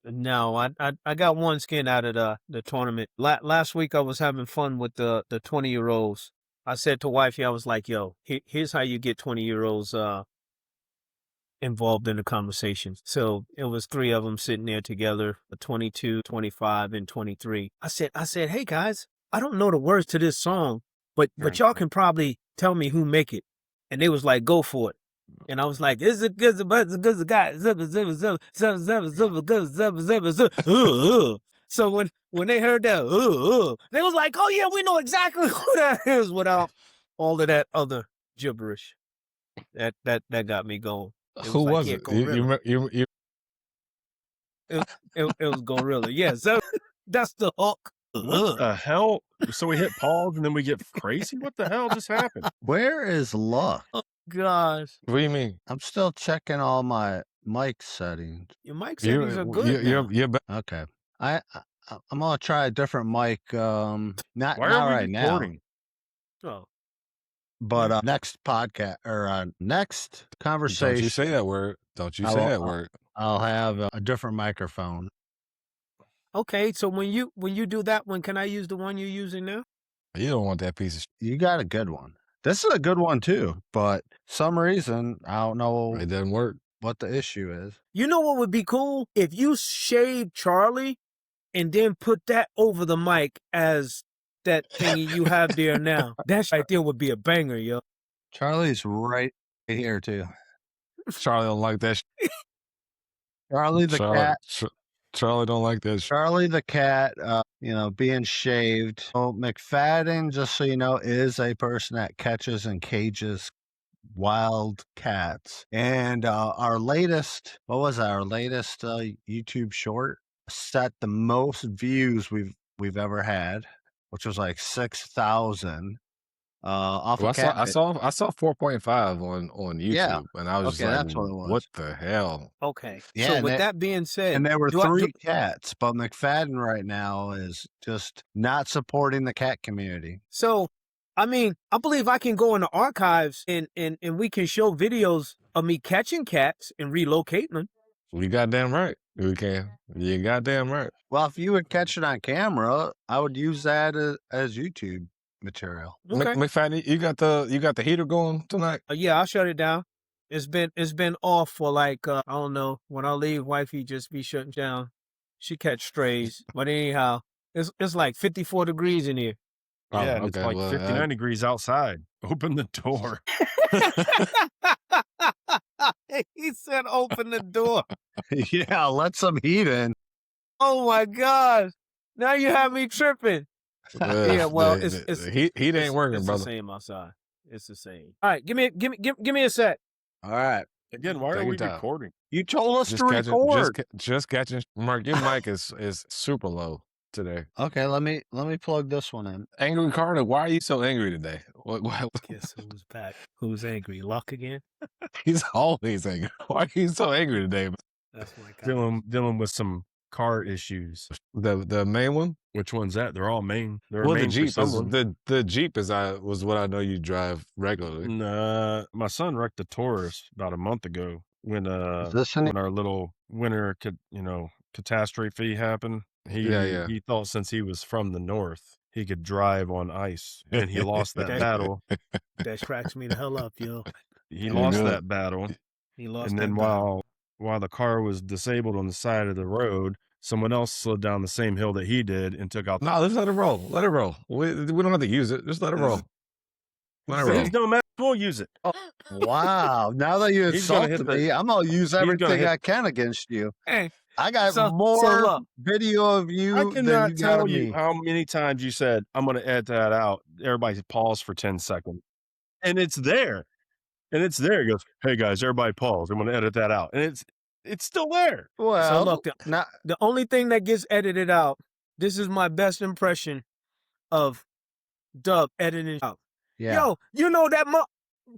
No, I got one skin out of the tournament. Last week I was having fun with the 20-year-olds. I said to wifey, I was like, "Yo, here's how you get 20-year-olds involved in the conversation." So it was three of them sitting there together, 22, 25, and 23. I said, "Hey guys, I don't know the words to this song, but y'all can probably tell me who make it." And they was like, "Go for it." And I was like, "This is a good guy." So when they heard that, they was like, "Oh yeah, we know exactly who that is," without all of that other gibberish. That got me going. It Who was like, was yeah, it? Gorilla. You It was Gorilla. Yeah, so that's the hook. What the hell? So we hit pause and then we get crazy? What the hell just happened? Where is Luck? Oh gosh, What do you mean? I'm still checking all my mic settings. your mic settings are good now. Okay. I'm gonna try a different mic. Not Why not are we right now, recording? Oh, but next podcast or next conversation. Don't you say that word. Don't you say that word. I'll have a different microphone. okay. So when you do that one, can I use the one you're using now? You don't want that piece of You got a good one. This is a good one too, but some reason I don't know it doesn't work. what the issue is. You know what would be cool? If you shave Charlie and then put that over the mic as that thingy you have there now. That right there would be a banger, yo. Charlie's right here too. Charlie don't like that. Charlie the cat. Charlie don't like that. Charlie the cat, being shaved. So McFadden, just so you know, is a person that catches and cages wild cats. And our latest YouTube short set the most views we've ever had, which was like 6,000. I saw 4.5 on YouTube, Yeah. and I was Okay, just that's what it like, was. "What the hell?" Okay. Yeah, So and with that being said, And there were do I- 3 cats, but McFadden right now is just not supporting the cat community. So, I mean, I believe I can go in the archives and we can show videos of me catching cats and relocating them. You goddamn right. We can. You goddamn right. Well, if you would catch it on camera, I would use that as YouTube material. Okay. McFadden, you got the heater going tonight? Yeah, I'll shut it down. It's been off for like I don't know. When I leave, wifey just be shutting down. She catch strays, but anyhow, it's like 54 degrees in here. Yeah, and it's like 59 degrees outside. Open the door. He said, "Open the door." Yeah, let some heat in. Oh my gosh! Now you have me tripping. Yeah, well, it's heat ain't working, it's brother. the same outside. It's the same. All right, give me a sec. All right. Again, why are we recording? You told us to record. Just catching. Mark, your mic is super low today. Okay, let me plug this one in. Angry Carter, why are you so angry today? Guess who's back? Who's angry? Luck again? He's always angry. Why are you so angry today? That's my guy. Dealing with some car issues. The main one? Which one's that? They're all main. They're Well, main the Jeep for someone. the Jeep was what I know you drive regularly. My son wrecked a Taurus about a month ago when our little winter catastrophe happened. He thought since he was from the north he could drive on ice, and he lost that battle. That cracks me the hell up, yo. He lost that battle. He lost. And then while the car was disabled on the side of the road, someone else slid down the same hill that he did and took out. No, let's let it roll. Let it roll. We don't have to use it. Just let it roll. Let it roll. No matter, we'll use it. Oh, wow! Now that you insulted me, I'm gonna use everything I can against you. Hey, I got more video of you. I cannot tell you me. how many times you said, "I'm going to edit that out." Everybody pause for 10 seconds, and it's there. It goes, "Hey guys, everybody pause. I'm going to edit that out," and it's still there. Well, so look, the only thing that gets edited out. This is my best impression of Doug editing out. Yeah. Yo, you know that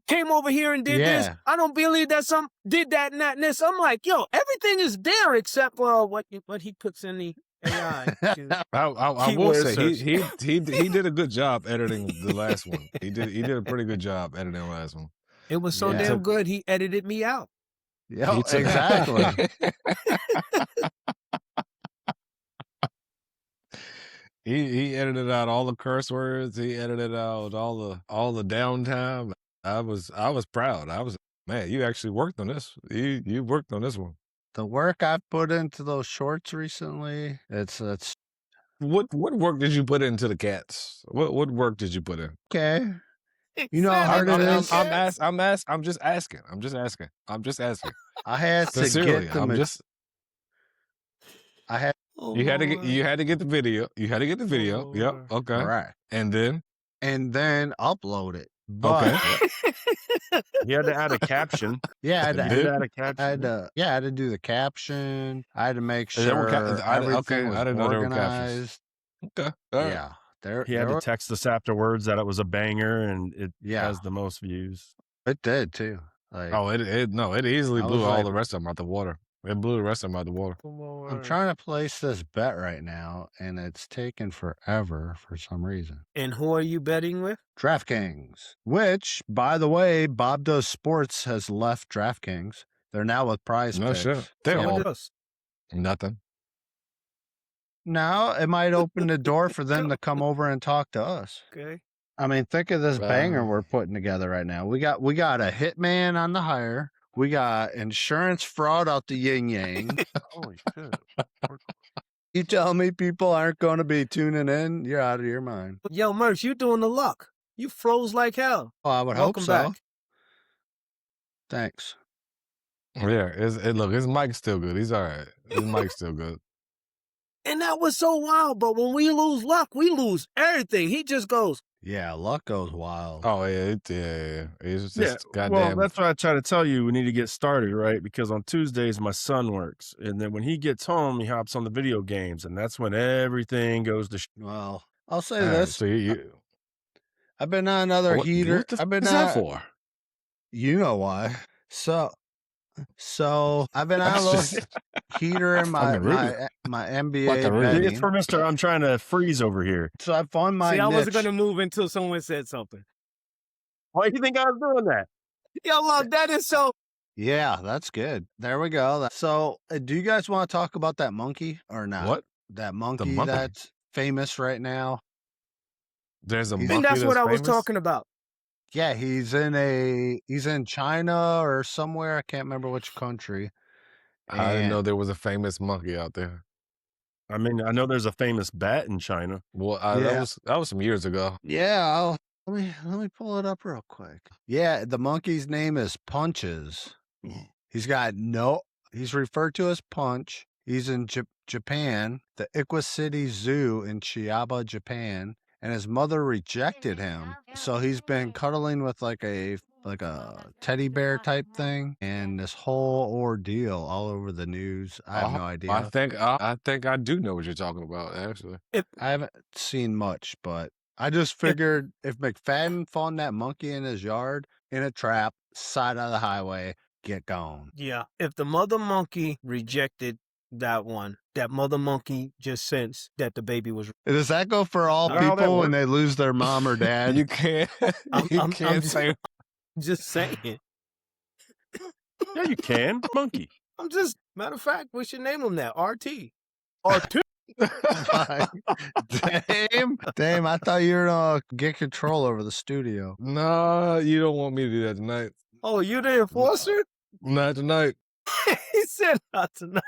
came over here and did this. I don't believe that some did that and that and this. I'm like, yo, everything is there except what he puts in the AI. I will say he did a good job editing the last one. He did a pretty good job editing the last one. It was so damn good. He edited me out. Yeah, exactly. He edited out all the curse words. He edited out all the downtime. I was proud. Man, you actually worked on this. You worked on this one. The work I've put into those shorts recently, it's what work did you put into the cats? What work did you put in? Okay. You know how hard it is? I'm just asking. I had Sincerely, to get the you had to get the video. You had to get the video. Yep. Okay. All right. And then upload it. But you had to add a caption. Yeah, I had to add a caption. I had to do the caption. I had to make sure everything was organized. Okay. Yeah. He had to text us afterwards that it was a banger, and it has the most views. It did too. Like, it easily blew all the rest of them out the water. It blew the rest of them out the water. I'm trying to place this bet right now, and it's taken forever for some reason. And who are you betting with? DraftKings, which, by the way, Bob Does Sports has left DraftKings. They're now with Prize Picks. Shit. They're all nothing. Now it might open the door for them to come over and talk to us. Okay. I mean, think of this banger we're putting together right now. We got a hitman on the hire. We got insurance fraud out the yin yang. Holy shit. You tell me people aren't going to be tuning in? You're out of your mind. Yo, Merch, you doing the luck. You froze like hell. Oh, I would hope so. Back. Thanks. Yeah, look, his mic's still good. He's all right. His mic's still good. And that was so wild, but when we lose luck, we lose everything. He just goes. Yeah, luck goes wild. Oh, yeah. It's just goddamn. Well, that's why I try to tell you we need to get started, right? Because on Tuesdays, my son works. And then when he gets home, he hops on the video games. And that's when everything goes to Well, I'll say this. So I've been on another heater. I've been on for. You know why. So I've been on a little heater in my NBA betting. It's for Mr. I'm trying to freeze over here. So I found my niche. I wasn't going to move until someone said something. Why do you think I was doing that? Yo, look, that is so. Yeah, that's good. There we go. So do you guys want to talk about that monkey or not? What? That monkey that's famous right now? There's a monkey. And that's what I was famous? talking about. Yeah, he's in China or somewhere. I can't remember which country. I didn't know there was a famous monkey out there. I mean, I know there's a famous bat in China. Well, that was some years ago. Yeah, let me pull it up real quick. Yeah, the monkey's name is Punches. He's referred to as Punch. He's in Japan, the Ikwa City Zoo in Chiba, Japan. And his mother rejected him. So he's been cuddling with like a teddy bear type thing, and this whole ordeal all over the news. I have no idea. I think I do know what you're talking about, actually. I haven't seen much, but I just figured if McFadden found that monkey in his yard in a trap, side of the highway, get gone. Yeah. If the mother monkey rejected that mother monkey just sensed that the baby was. Does that go for all people when they lose their mom or dad? You can't. You can't say. Just saying. Yeah, you can. Monkey. Matter of fact, we should name him that. RT. RT. Damn, I thought you were going to get control over the studio. No, you don't want me to do that tonight. Oh, you the enforcer? Not tonight. He said not tonight.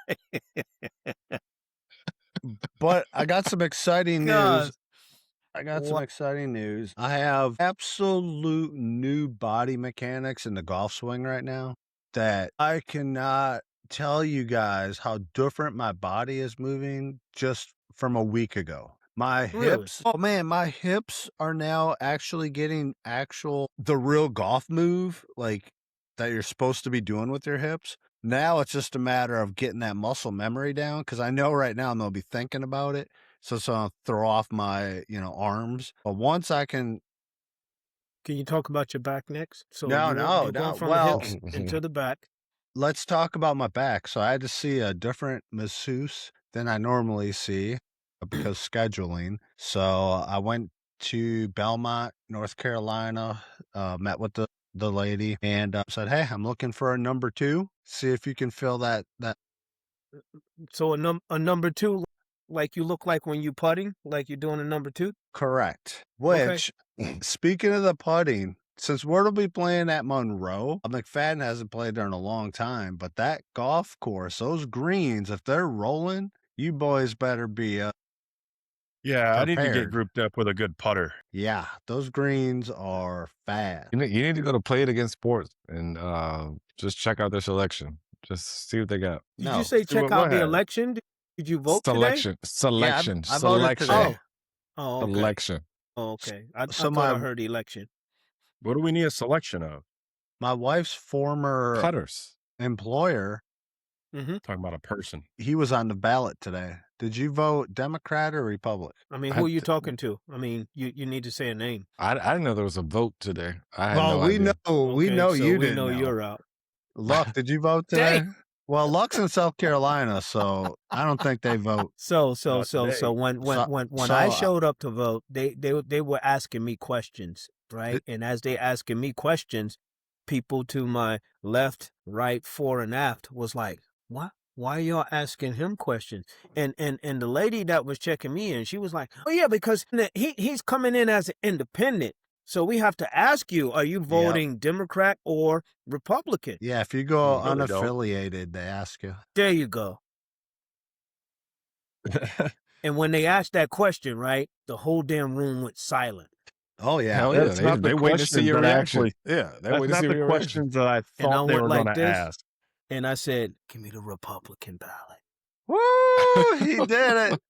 But I got some exciting news. I have absolute new body mechanics in the golf swing right now that I cannot tell you guys how different my body is moving just from a week ago. My hips, my hips are now actually getting the real golf move, like that you're supposed to be doing with your hips. Now it's just a matter of getting that muscle memory down, because I know right now I'm going to be thinking about it. So I'll throw off my, arms. But once I can. Can you talk about your back next? So no. From the hips into the back. Let's talk about my back. So I had to see a different masseuse than I normally see because scheduling. So I went to Belmont, North Carolina, met with the lady, and said, "Hey, I'm looking for a number 2. See if you can fill that." So a number 2 like you look like when you putting, like you're doing a number 2? Correct. Okay. Which, speaking of the putting, since we'll be playing at Monroe, McFadden hasn't played there in a long time, but that golf course, those greens, if they're rolling, you boys better be Yeah, I need to get prepared. grouped up with a good putter. Yeah, those greens are fast. You need to go to Play It Against Sports and just check out their selection. Just see what they got. Did you say See check what out the has. election? Did you vote today? Selection. I voted today. Oh, okay. Selection. Oh, okay. I So thought I heard election. What do we need a selection of? My wife's former Putters. employer, Talking about a person. he was on the ballot today. Did you vote Democrat or Republican? I mean, who are you talking to? I mean, you need to say a name. I didn't know there was a vote today. I had no we idea. know. We Okay, know so you we didn't know. you're out. Luck, did you vote today? Well, Luck's in South Carolina, so I don't think they vote. So today. when I showed up to vote, they were asking me questions, right? And as they asking me questions, people to my left, right, fore, and aft was like, "What? Why are y'all asking him questions?" And the lady that was checking me in, she was like, "Oh yeah, because he's coming in as an independent. So we have to ask you, are you voting Democrat or Republican?" Yeah, if you go really unaffiliated, they ask you. There you go. And when they asked that question, right, the whole damn room went silent. Oh yeah. Hell That's yeah. not They the wait to see questions your that I reaction. actually- Yeah, they That's wait to not see the your questions that I And I thought they went were like going to this. ask. And I said, "Give me the Republican ballot." Woo! He did it.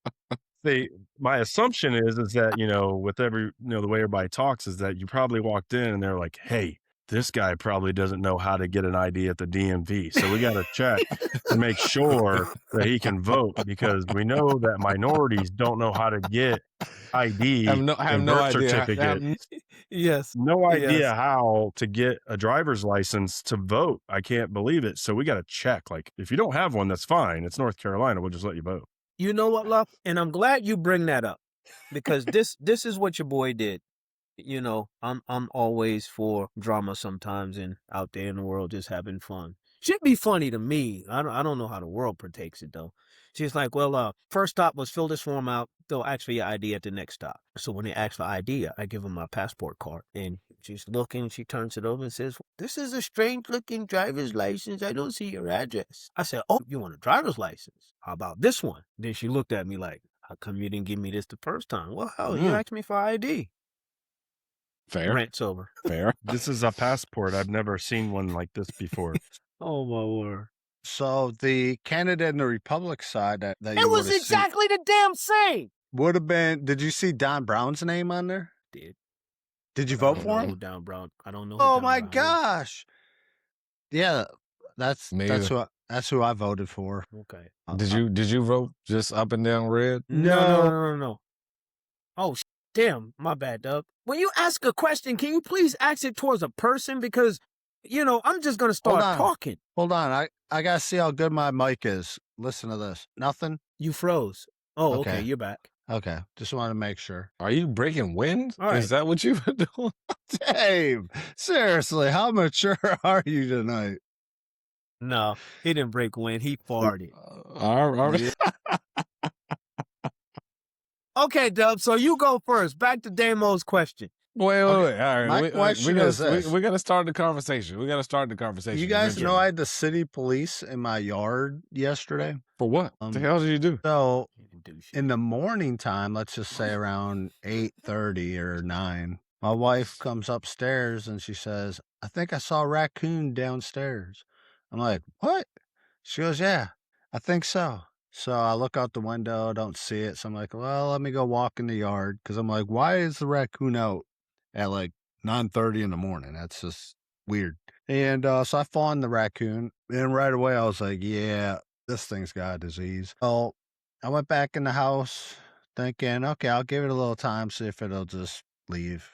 See, my assumption is that, with the way everybody talks is that you probably walked in and they're like, "Hey, this guy probably doesn't know how to get an ID at the DMV. So we got to check to make sure that he can vote because we know that minorities don't know how to get ID have and no birth idea. certificate. Yes. No idea Yes. how to get a driver's license to vote. I can't believe it. So we got to check. Like, if you don't have one, that's fine. It's North Carolina. We'll just let you vote. You know what, Luck? And I'm glad you bring that up because this is what your boy did. I'm always for drama sometimes and out there in the world just having fun. Should be funny to me. I don't know how the world partakes it though. She's like, "Well, first stop was fill this form out. They'll ask for your ID at the next stop." So when they ask for ID, I give them my passport card. And she's looking, she turns it over and says, "This is a strange looking driver's license. I don't see your address." I said, "Oh, you want a driver's license? How about this one?" Then she looked at me like, "How come you didn't give me this the first time?" "Well, hell, you asked me for ID." Fair. Rant's over. Fair. This is a passport. I've never seen one like this before. Oh my word. So the candidate in the Republic side that you It was would've seen exactly the damn same. would have been. Did you see Don Brown's name on there? Did you I vote don't for know him? who Don Brown. I don't know. Who Oh Don my Brown is. gosh! Yeah, that's Me that's either. who I voted for. Okay. Did you vote just up and down red? No. Oh, damn. My bad, Doug. When you ask a question, can you please ask it towards a person? Because, I'm just going to start talking. Hold on. I got to see how good my mic is. Listen to this. Nothing? You froze. Oh, okay. You're back. Okay. Just want to make sure. Are you breaking wind? All right. Is that what you've been doing? Dave, seriously, how mature are you tonight? No, he didn't break wind. He farted. All right. Okay, Dub. So you go first. Back to Damo's question. Wait. All right. My question is this. We got to start the conversation. You guys know I had the city police in my yard yesterday? For what? The hell did you do? So in the morning time, let's just say around 8:30 or 9, my wife comes upstairs and she says, "I think I saw a raccoon downstairs." I'm like, "What?" She goes, "Yeah, I think so." So I look out the window, don't see it. So I'm like, "Well, let me go walk in the yard." Because I'm like, why is the raccoon out at like 9:30 in the morning? That's just weird. And so I found the raccoon. And right away I was like, yeah, this thing's got a disease. So I went back in the house thinking, okay, I'll give it a little time, see if it'll just leave.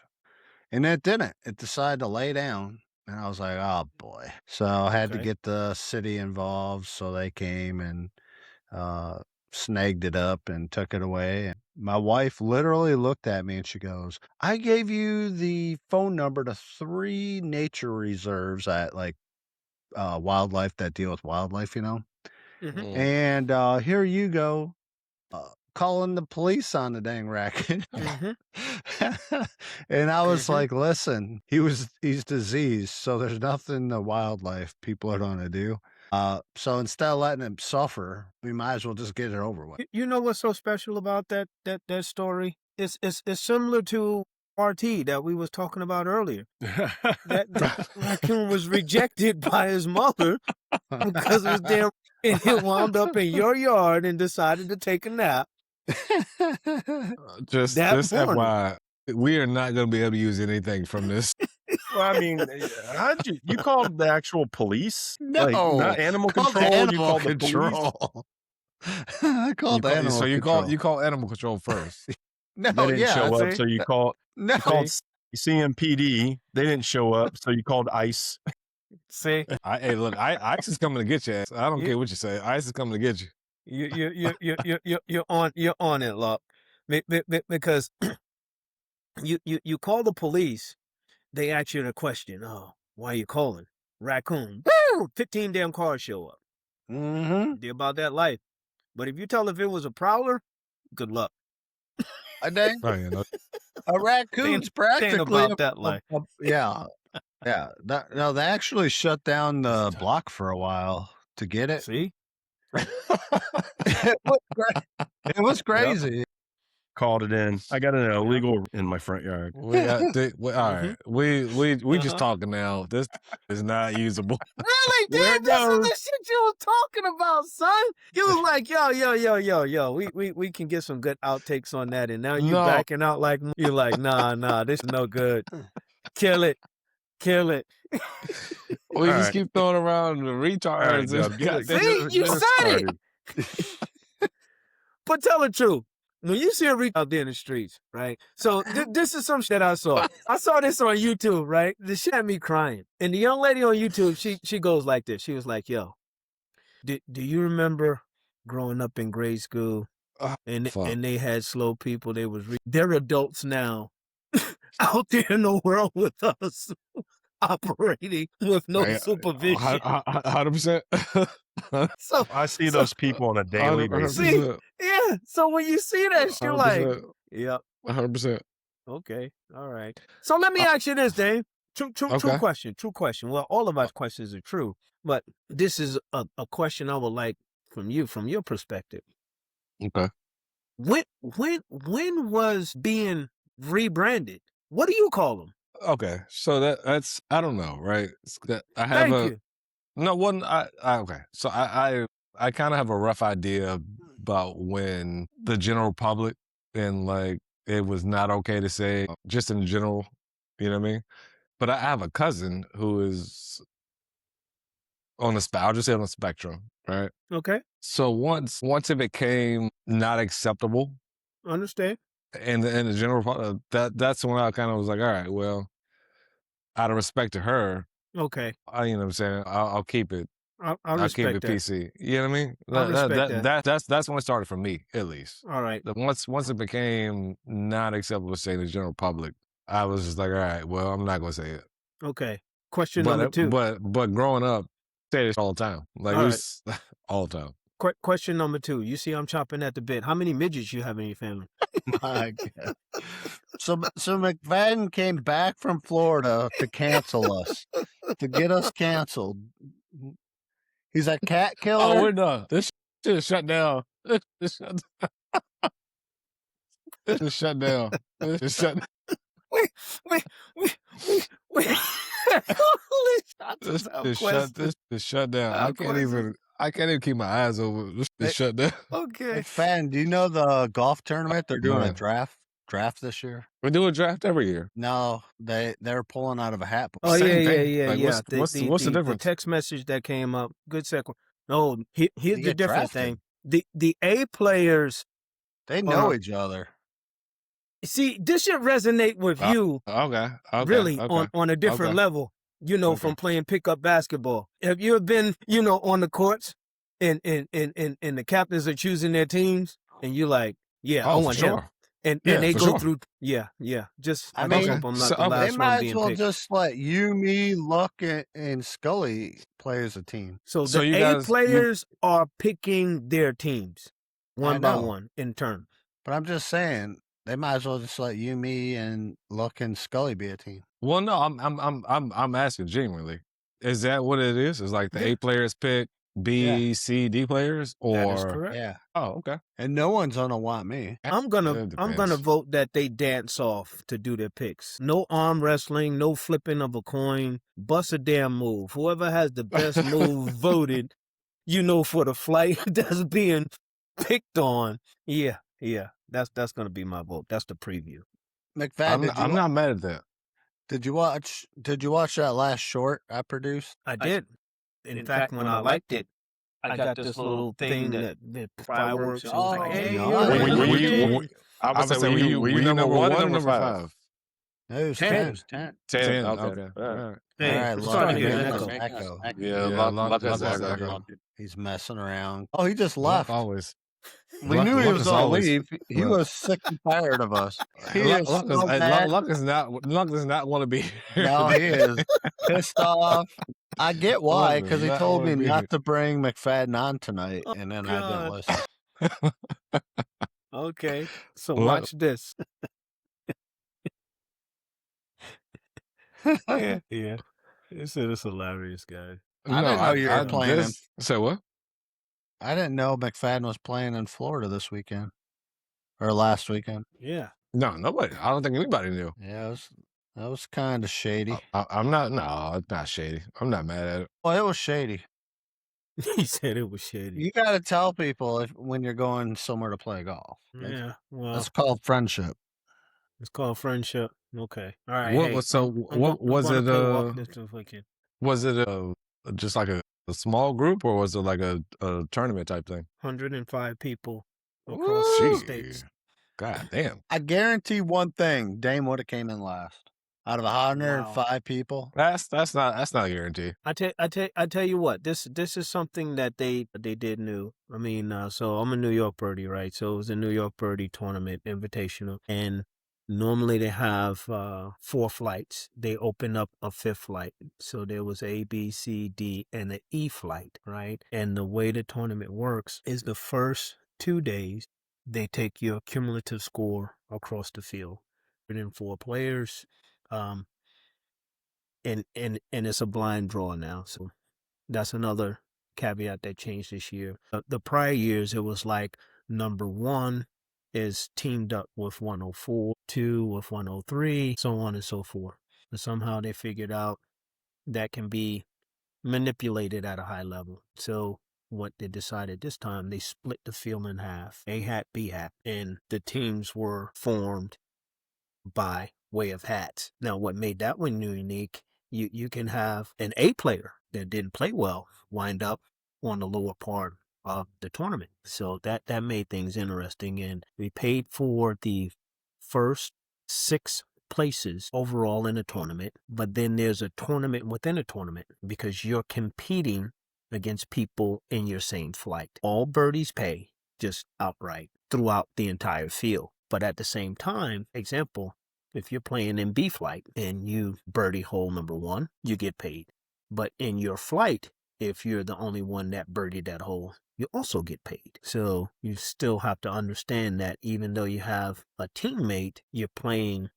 And it didn't. It decided to lay down. And I was like, oh boy. So I had to get the city involved. So they came and snagged it up and took it away. And my wife literally looked at me and she goes, "I gave you the phone number to 3 nature reserves at like wildlife that deal with wildlife, Mm-hmm. and here you go. calling the police on the dang racket. Mm-hmm. And I was Mm-hmm. like, listen, he's diseased, so there's nothing the wildlife people are going to do. So instead of letting him suffer, we might as well just get it over with. You know what's so special about that story? It's similar to RT that we was talking about earlier. That raccoon was rejected by his mother because it was damn, and it wound up in your yard and decided to take a nap. Just morning. FYI, we are not going to be able to use anything from this. Well, I mean, how'd you called the actual police? No, not animal control. You called the police. I called animal so you control. you call animal control first. No, they didn't show up, see? so you called. No. You called CMPD. They didn't show up, so you called ICE. See, Hey, look, ICE is coming to get you. I don't care what you say. ICE is coming to get you. you're on it, Luck, because you call the police. They ask you the question, oh, why are you calling? Raccoon. Woo! 15 damn cars show up. Mm-hmm. They're about that life. But if you tell if it was a prowler, good luck. A dang. Oh, yeah, no. A raccoon's practically about that life. Yeah. Yeah. No, they actually shut down the block for a while to get it. See? It was crazy. Yep. Called it in. I got an illegal in my front yard. All right. We just talking now. This is not usable. Really? Damn, this is the shit you was talking about, son. You was like, yo. We can get some good outtakes on that. And now you backing out like you're like, nah, this is no good. Kill it. We just keep throwing around the retards. See, you said it. But tell the truth. When you see a retard out there in the streets, right? So this is some shit I saw. I saw this on YouTube, right? The shit had me crying. And the young lady on YouTube, she goes like this. She was like, yo, do you remember growing up in grade school and they had slow people? They're adults now out there in the world with us operating with no supervision. 100%. So I see those people on a daily basis. Yeah. So when you see that shit, you're like, yep. 100%. Okay. All right. So let me ask you this, Dave. True question. Well, all of our questions are true, but this is a question I would like from your perspective. Okay. When was being rebranded? What do you call them? Okay. So that's I don't know, right? I have Thank you. No, one. Okay. So I kind of have a rough idea about when the general public and like it was not okay to say just in general, you know what I mean? But I have a cousin who is on the I'll just say on the spectrum, right? Okay. So once it became not acceptable, Understand? and the general public, that's when I kind of was like, all right, well, out of respect to her, okay, you know what I'm saying, I'll keep it. I'll keep it that. PC. You know what I mean? I respect that. That's when it started for me, at least. All right. Once it became not acceptable to say in the general public, I was just like, all right, well, I'm not gonna say it. Okay. Question number 2. But growing up, say this all the time. Like it was all the time. Question number 2. You see, I'm chopping at the bit. How many midgets you have in your family? My God. So McFadden came back from Florida to cancel us, to get us canceled. He's a cat killer. Oh, we're done. This shit is shut down. This is shut down. This is shut down. Wait. This is shut down. I can't even keep my eyes over. This is shut down. Okay. McFadden, do you know the golf tournament? They're doing a draft this year. We do a draft every year. No, they're pulling out of a hat. Oh, Same yeah. thing. Like, what's the difference? The text message that came up. Good second. No, here's the different thing. The A players, they know each other. See, this should resonate with you. Okay. Really, on a different level. You know, from playing pickup basketball. Have you ever been, on the courts and the captains are choosing their teams, and you're like, I want him. And they go through, just I mean, hope I'm not the last they might one as well picked. just let you, me, Luck, and Scully play as a team. So the A players are picking their teams. one by one in turn. But I'm just saying they might as well just let you, me, and Luck and Scully be a team. Well, no, I'm asking genuinely. Is that what it is? Is like the A players pick B, C, D players, or that is correct. Yeah. Oh, okay. And no one's gonna want me. I'm gonna vote that they dance off to do their picks. No arm wrestling, no flipping of a coin. Bust a damn move. Whoever has the best move voted, for the flight that's being picked on. Yeah. That's gonna be my vote. That's the preview. McFadden, I'm not mad at that. Did you watch that last short I produced? I did. In fact, when I liked it, I got this little thing that fireworks. Oh, Like, hey, I was saying, were you number 1 or number 5? No, it was 10. 10. 10. Okay. Okay. All right. Hey, All right, it's Luck, starting to you're get an in echo. echo. Yeah, Luck Luck has has echo. echo. He's messing around. Oh, he just left. Always. We knew he was going to leave. He was sick and tired of us. Luck does not want to be here. No, he is pissed off. I get why, because he told me not to bring McFadden on tonight, and then I didn't listen. Okay, so watch this. Yeah. It's hilarious, guys. I didn't know you were playing. Say what? I didn't know McFadden was playing in Florida this weekend or last weekend. Yeah. No, nobody. I don't think anybody knew. Yeah, that was kind of shady. I'm not. No, it's not shady. I'm not mad at it. Well, it was shady. He said it was shady. You got to tell people when you're going somewhere to play golf. Yeah. Well, That's called friendship. It's called friendship. Okay. All right. What hey, was so? I'm What was gonna it? play walk this weekend. Was it just like a small group, or was it like a tournament type thing? 105 people across the states. God damn! I guarantee one thing: Dame would have came in last out of 105 people. That's not a guarantee. I tell you what. This is something that they did new. I mean, so I'm a New York birdie, right? So it was a New York birdie tournament invitational, and normally they have 4 flights. They open up a 5th flight. So there was A, B, C, D, and an E flight, right? And the way the tournament works is the first 2 days, they take your cumulative score across the field. Within 4 players, and it's a blind draw now. So that's another caveat that changed this year. The prior years, it was like number 1 is teamed up with 104, 2 with 103, so on and so forth. But somehow they figured out that can be manipulated at a high level. So what they decided this time, they split the field in half, A hat, B hat, and the teams were formed by way of hats. Now, what made that one unique, you can have an A player that didn't play well wind up on the lower part of the tournament. So that made things interesting. And we paid for the first 6 places overall in a tournament, but then there's a tournament within a tournament because you're competing against people in your same flight. All birdies pay just outright throughout the entire field. But at the same time, example, if you're playing in B flight and you birdie hole number 1, you get paid. But in your flight, if you're the only one that birdied that hole, you also get paid. So you still have to understand that even though you have a teammate, you're playing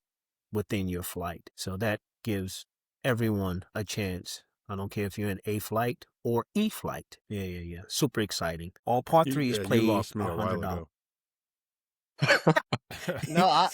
within your flight. So that gives everyone a chance. I don't care if you're in A flight or E flight. Yeah. Super exciting. All par 3s played You lost me a while $100. ago. No,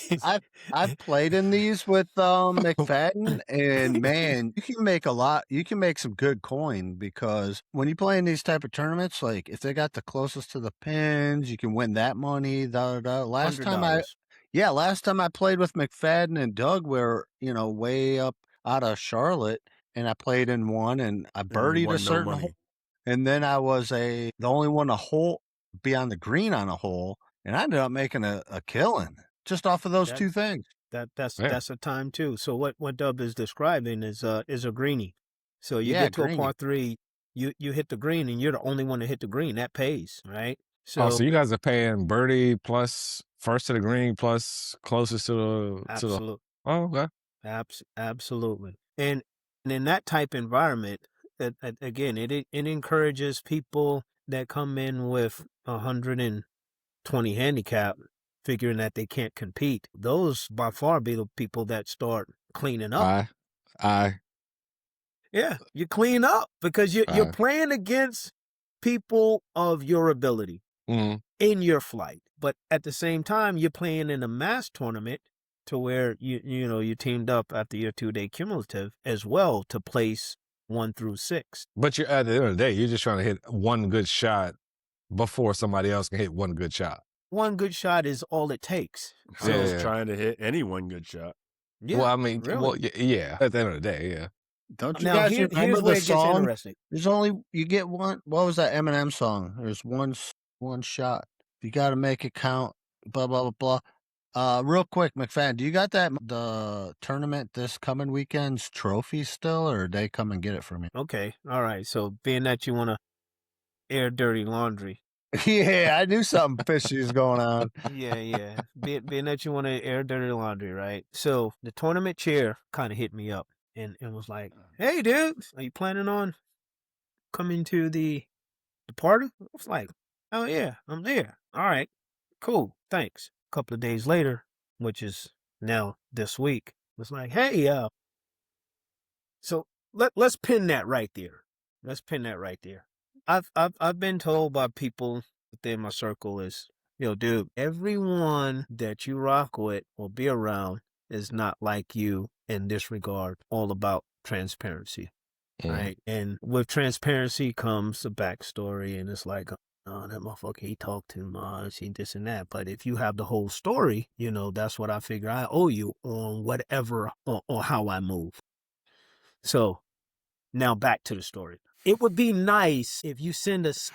I've played in these with McFadden, and man, you can make some good coin because when you play in these type of tournaments, like if they got the closest to the pins, you can win that money. Last time I played with McFadden and Doug, we're way up out of Charlotte, and I played in one, and I birdied a certain hole, and then I was the only one to be on the green on a hole. And I ended up making a killing just off of those 2 things. That's a time too. So what Dub is describing is a greenie. So you get to a par 3, you hit the green, and you're the only one to hit the green. That pays, right? So you guys are paying birdie plus first to the green plus closest to the absolutely. Oh, okay. Absolutely. And in that type environment, again, it encourages people that come in with 100 20 handicap, figuring that they can't compete. Those by far be the people that start cleaning up. Yeah, you clean up because you're playing against people of your ability in your flight. But at the same time, you're playing in a mass tournament to where you teamed up after your 2-day cumulative as well to place 1 through 6. But you're at the end of the day, you're just trying to hit one good shot before somebody else can hit one good shot. One good shot is all it takes. So I was trying to hit any one good shot. Yeah, well, I mean, really. yeah. At the end of the day, yeah. Don't you guys remember the song? Interesting. There's only you get one. What was that Eminem song? There's one shot. You got to make it count. Blah blah blah blah. Real quick, McFadden, do you got the tournament this coming weekend's trophy still, or they come and get it from you? Okay, all right. So being that you want to air dirty laundry. Yeah, I knew something fishy was going on. Yeah. Being that you want to air dirty laundry, right? So the tournament chair kind of hit me up and was like, "Hey, dude, are you planning on coming to the party?" I was like, "Oh yeah, I'm there. All right, cool, thanks." A couple of days later, which is now this week, was like, "Hey, so let's pin that right there. Let's pin that right there." I've been told by people within my circle is, dude, everyone that you rock with or be around is not like you in this regard, all about transparency, right? And with transparency comes a backstory, and it's like, oh, that motherfucker, he talked too much, he this and that. But if you have the whole story, that's what I figure I owe you on whatever or how I move. So now back to the story. It would be nice if you send us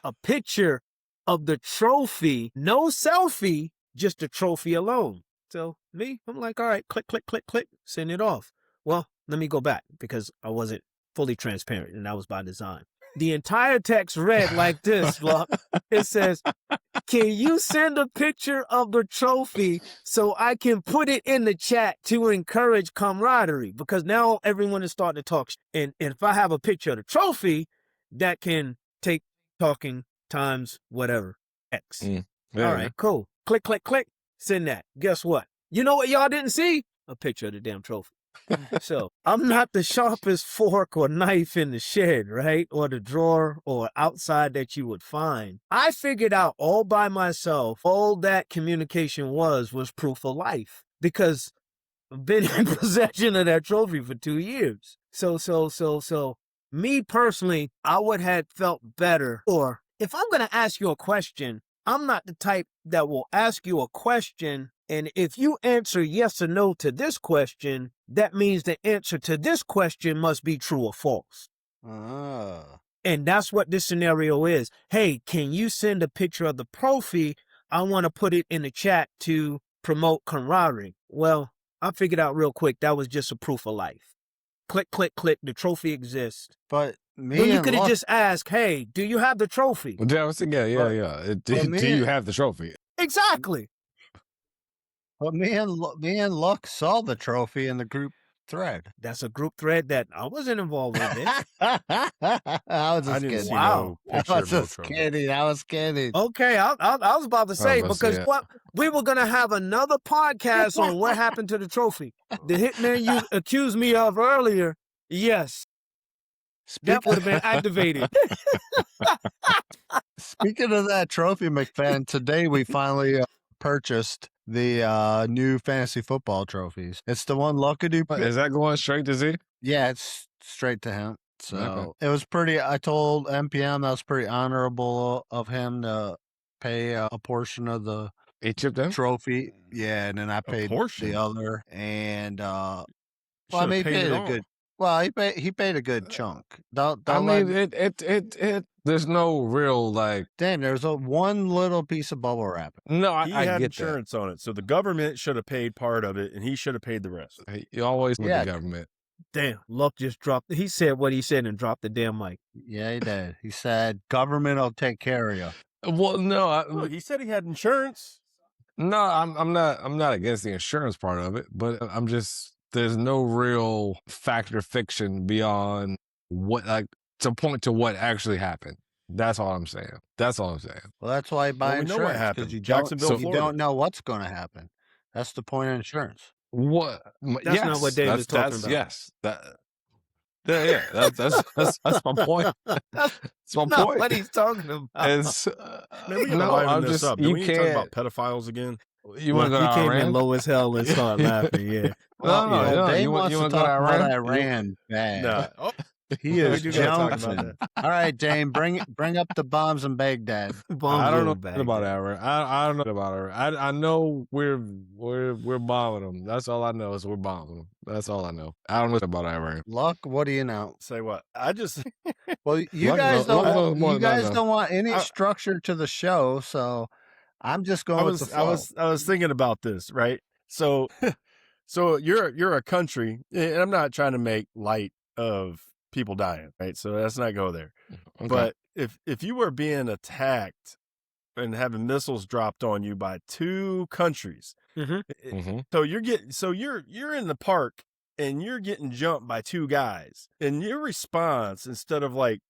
a picture of the trophy, no selfie, just the trophy alone. So I'm like, all right, click, click, click, click, send it off. Well, let me go back because I wasn't fully transparent, and that was by design. The entire text read like this, Luck. It says, "Can you send a picture of the trophy so I can put it in the chat to encourage camaraderie?" Because now everyone is starting to talk. And if I have a picture of the trophy, that can take talking times whatever, X. Yeah. All right, cool. Click, click, click. Send that. Guess what? You know what y'all didn't see? A picture of the damn trophy. So I'm not the sharpest fork or knife in the shed, right? Or the drawer or outside that you would find. I figured out all by myself, all that communication was proof of life, because I've been in possession of that trophy for 2 years. So me personally, I would have felt better. Or if I'm going to ask you a question, I'm not the type that will ask you a question, and if you answer yes or no to this question, that means the answer to this question must be true or false. And that's what this scenario is. Hey, can you send a picture of the trophy? I want to put it in the chat to promote camaraderie. Well, I figured out real quick that was just a proof of life. Click, click, click. The trophy exists. But you could have just asked, "Hey, do you have the trophy?" Yeah, I was thinking, yeah. Do you have the trophy? Exactly. But me and Luck saw the trophy in the group thread. That's a group thread that I wasn't involved with. I was just kidding. Wow. I was just kidding. I was kidding. Okay, I was about to say, because we were going to have another podcast on what happened to the trophy. The hitman you accused me of earlier, yes, that would have been activated. Speaking of that trophy, McFadden, today we finally purchased the new fantasy football trophies. It's the one Luckadoo. Is that going straight to Z? Yeah, it's straight to him. So It was pretty. I told MPM that was pretty honorable of him to pay a portion of the trophy. Yeah, and then I paid the other. And I mean, he paid a good. Well, he paid a good chunk. There's no real Damn, there's one little piece of bubble wrap. No, I had insurance on it, so the government should have paid part of it, and he should have paid the rest. You always with the government. Damn, Luck just dropped. He said what he said and dropped the damn mic. Yeah, he did. He said government will take care of you. Well, no, he said he had insurance. No, I'm not against the insurance part of it, but I'm just. There's no real fact or fiction beyond what to point to what actually happened. That's all I'm saying. That's all I'm saying. Well, that's why you buy we know what insurance, happened. because you Jacksonville, you Florida. don't know what's going to happen. That's the point of insurance. What? That's not what Dave is talking about. Yes. That's my point. That's my Not point. what he's talking about. It's, Man, we gotta no, liven I'm this just, up. Do you we need to talk about can't. pedophiles again? You want to go to He came in Iran? low as hell and started laughing. Yeah. No. Dave You want wants to to go to talk about Iran? Iran bad. No. Oh, He is do gotta talk about jonesing. that. All right, Dame, bring up the bombs in Baghdad. I don't know about Iran. I don't know about Iran. I know we're bombing them. That's all I know is we're bombing them. That's all I know. I don't know about Iran. Luck, what do you know? Say what? I just Well, you Luck guys knows- Luck don't. knows more You than I guys know. don't want any structure to the show, so I'm just going with the flow. I was thinking about this, right? So so you're a country, and I'm not trying to make light of people dying, right? So let's not go there. Okay. But if you were being attacked and having missiles dropped on you by two countries, so you're in the park and you're getting jumped by two guys, and your response, instead of like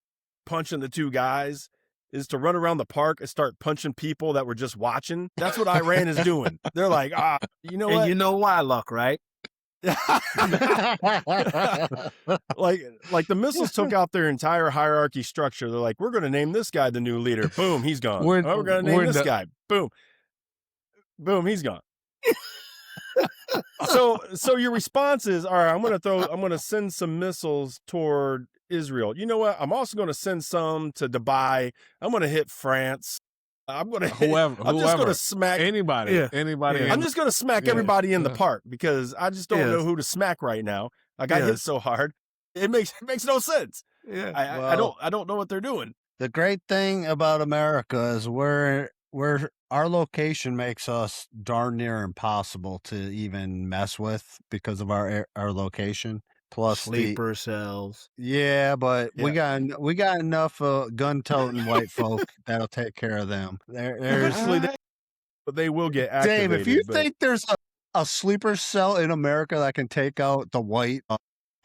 punching the two guys, is to run around the park and start punching people that were just watching. That's what Iran is doing. They're like, you know what? And you know why, Luck, right? like the missiles took out their entire hierarchy structure. They're like, we're going to name this guy the new leader. Boom, he's gone. We're going to name this guy. Boom, he's gone. So your response is, all right, I'm going to send some missiles toward Israel. You know what? I'm also going to send some to Dubai. I'm going to hit France. I'm going to I'm just going to smack anybody. Yeah. Anybody. Yeah. I'm just going to smack everybody in the park because I just don't know who to smack right now. I got hit so hard. It makes no sense. Yeah. I don't know what they're doing. The great thing about America is we're our location makes us darn near impossible to even mess with because of our location. Plus sleeper cells. Yeah, but we got enough gun-toting white folk that'll take care of them. But they will get activated. Dave, if you think there's a sleeper cell in America that can take out the white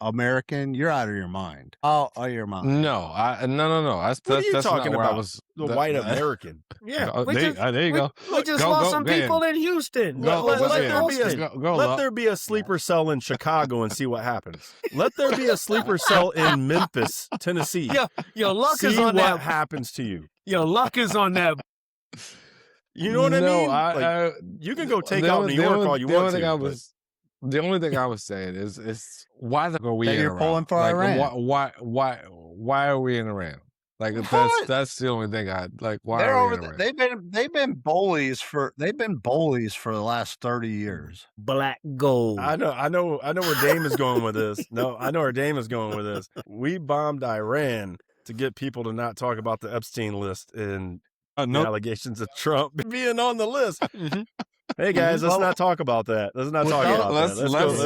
American, you're out of your mind. Oh, your mind. No. No. What are you talking about? The white American. Yeah. There you go. We just lost some people in Houston. Let there be a sleeper cell in Chicago and see what happens. Let there be a sleeper cell in Memphis, Tennessee. Your Luck see is on what that. happens to you. Your Luck is on that. You know what I mean? You can go take out New York all you want to. The only thing I was saying is why are we in Iran? You're pulling for Iran. Why are we in Iran? Like that's the only thing why are we in Iran? They've been bullies for the last 30 years. Black gold. I know where Dame is going with this. No, I know where Dame is going with this. We bombed Iran to get people to not talk about the Epstein list and the allegations of Trump being on the list. Hey guys, let's not talk about that. Let's not talk about that.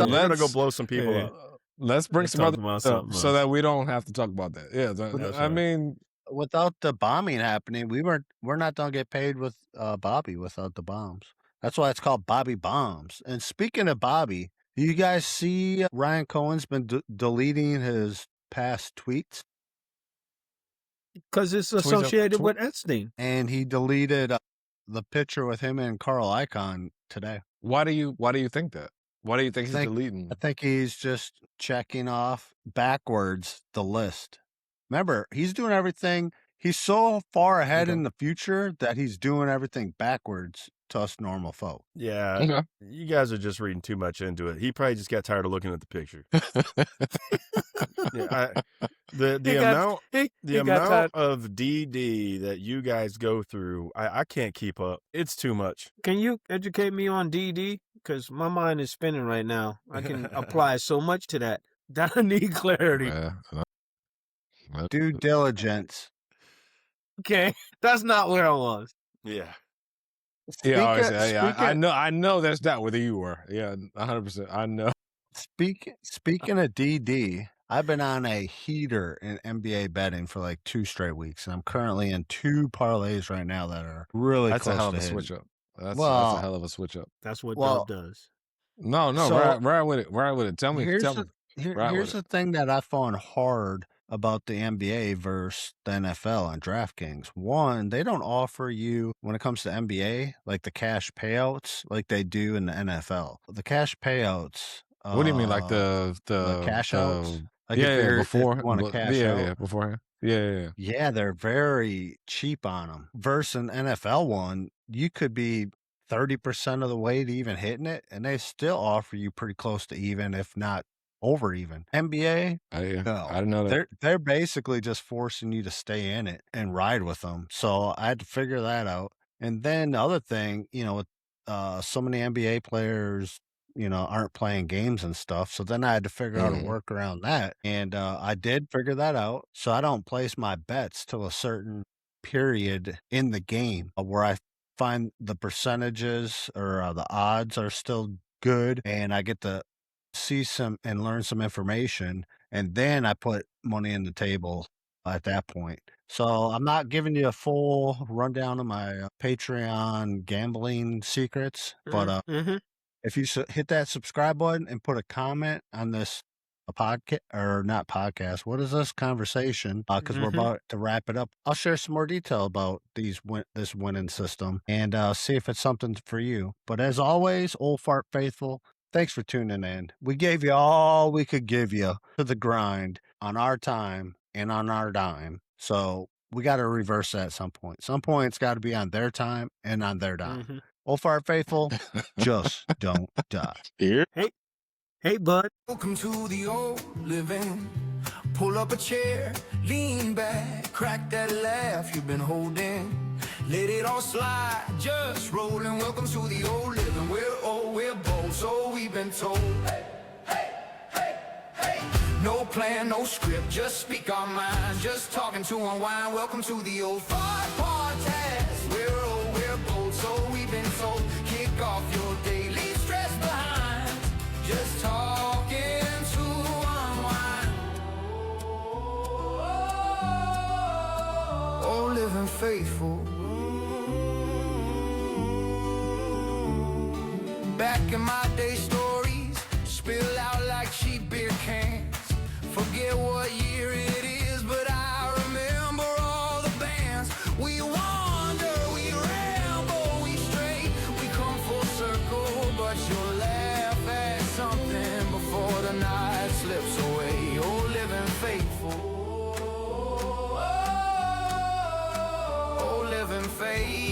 We're gonna go blow some people up. Let's bring some other stuff so that we don't have to talk about that. Yeah, I mean, without the bombing happening, we're not gonna get paid with Bobby without the bombs. That's why it's called Bobby Bombs. And speaking of Bobby, do you guys see Ryan Cohen's been deleting his past tweets? Because it's associated with Epstein. And he deleted the picture with him and Carl Icahn today. Why do you think that? Why do you think he's deleting? I think he's just checking off backwards the list. Remember, he's doing everything. He's so far ahead in the future that he's doing everything backwards to us normal folk. Yeah. You guys are just reading too much into it. He probably just got tired of looking at the picture. The amount of DD that you guys go through, I can't keep up. It's too much. Can you educate me on DD? Because my mind is spinning right now. I can apply so much to that. I need clarity. Due diligence. Okay, that's not where I was. Yeah. I know that's not where you were. Yeah, 100%. I know. Speaking of DD, I've been on a heater in NBA betting for like 2 straight weeks, and I'm currently in 2 parlays right now that are really close to hitting. That's a hell of a switch up. That's a hell of a switch up. That's what Dub does. No, So, right with it. Tell me. Here's the thing that I found hard about the NBA versus the NFL on DraftKings. One, they don't offer you, when it comes to NBA, like the cash payouts like they do in the NFL. The cash payouts, What do you mean, like the cash outs? Like if you before, want to cash out, beforehand, yeah. yeah, they're very cheap on them. Versus an NFL one, you could be 30% of the way to even hitting it, and they still offer you pretty close to even, if not over even. NBA, I no, didn't know that. they're basically just forcing you to stay in it and ride with them. So I had to figure that out. And then the other thing, with so many NBA players, aren't playing games and stuff. So then I had to figure out a work around that. And I did figure that out. So I don't place my bets till a certain period in the game where I find the percentages or the odds are still good, and I get to see some and learn some information, and then I put money in the table at that point. So I'm not giving you a full rundown of my Patreon gambling secrets, but Mm-hmm. if you hit that subscribe button and put a comment on this a podcast or not podcast, what is this conversation? Because we're about to wrap it up. I'll share some more detail about this winning system and see if it's something for you. But as always, Old Fart Faithful, thanks for tuning in. We gave you all we could give you to the grind on our time and on our dime. So we got to reverse that at some point. Some point it's got to be on their time and on their dime. Old Fart Faithful, just don't die. Hey, bud. Welcome to the old living. Pull up a chair, lean back, crack that laugh you've been holding. Let it all slide, just rolling. Welcome to the old living. We're old, we're bold, so we've been told. Hey. No plan, no script, just speak our mind. Just talking to unwind. Welcome to the old fart podcast. We're old, we're bold, so we've been told. Kick off your daily stress behind. Just talking to unwind. Oh, living faithful. Back in my day, stories spill out like cheap beer cans. Forget what year it is, but I remember all the bands. We wander, we ramble, we stray. We come full circle, but you'll laugh at something before the night slips away. Oh, living faithful. Oh, living faithful.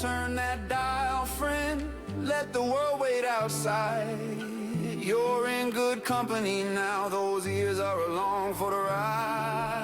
Turn that dial, friend. Let the world wait outside. You're in good company now. Those years are along for the ride.